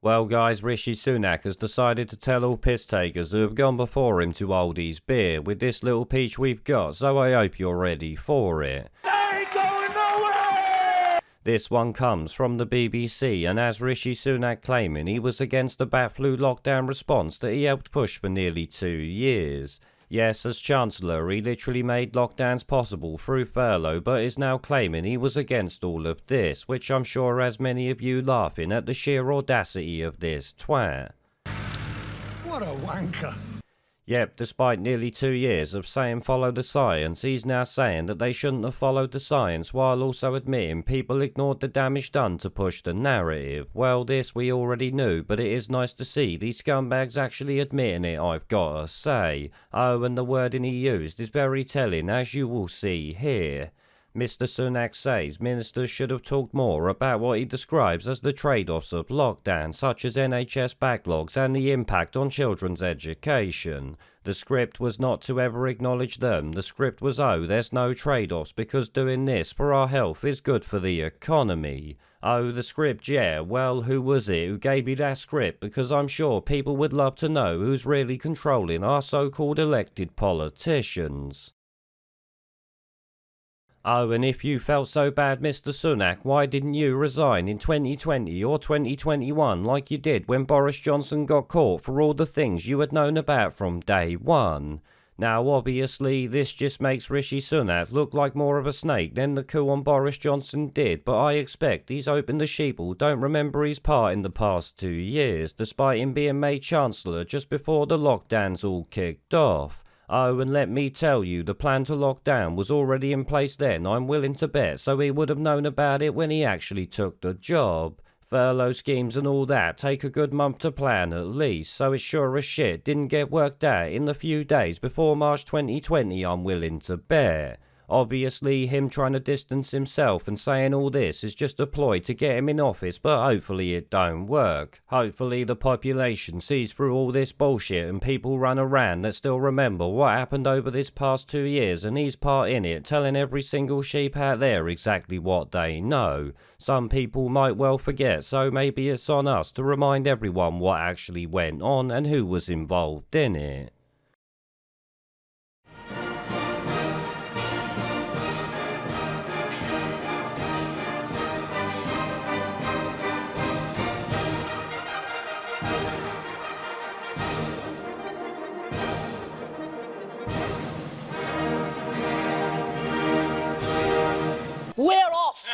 Well guys, Rishi Sunak has decided to tell all piss takers who have gone before him to hold his beer with this little peach we've got, so I hope you're ready for it. I ain't going nowhere! This one comes from the BBC, and as Rishi Sunak claiming he was against the bat flu lockdown response that he helped push for nearly 2 years. Yes, as Chancellor, he literally made lockdowns possible through furlough, but is now claiming he was against all of this, which I'm sure has many of you laughing at the sheer audacity of this twat. What a wanker. Yep, despite nearly 2 years of saying follow the science, he's now saying that they shouldn't have followed the science, while also admitting people ignored the damage done to push the narrative. Well, this we already knew, but it is nice to see these scumbags actually admitting it, I've gotta say. Oh, and the wording he used is very telling, as you will see here. Mr. Sunak says ministers should have talked more about what he describes as the trade-offs of lockdown, such as NHS backlogs and the impact on children's education. The script was not to ever acknowledge them. The script was, oh, there's no trade-offs because doing this for our health is good for the economy. Oh, the script, yeah, well, who was it who gave you that script? Because I'm sure people would love to know who's really controlling our so-called elected politicians. Oh, and if you felt so bad, Mr. Sunak, why didn't you resign in 2020 or 2021 like you did when Boris Johnson got caught for all the things you had known about from day one? Now, obviously, this just makes Rishi Sunak look like more of a snake than the coup on Boris Johnson did, but I expect he's hoping the sheeple don't remember his part in the past 2 years, despite him being made Chancellor just before the lockdowns all kicked off. Oh, and let me tell you, the plan to lock down was already in place then, I'm willing to bet, so he would have known about it when he actually took the job. Furlough schemes and all that take a good month to plan at least, so it sure as shit didn't get worked out in the few days before March 2020, I'm willing to bet. Obviously, him trying to distance himself and saying all this is just a ploy to get him in office, but hopefully it don't work. Hopefully the population sees through all this bullshit and people run around that still remember what happened over this past 2 years and he's part in it, telling every single sheep out there exactly what they know. Some people might well forget, so maybe it's on us to remind everyone what actually went on and who was involved in it. Where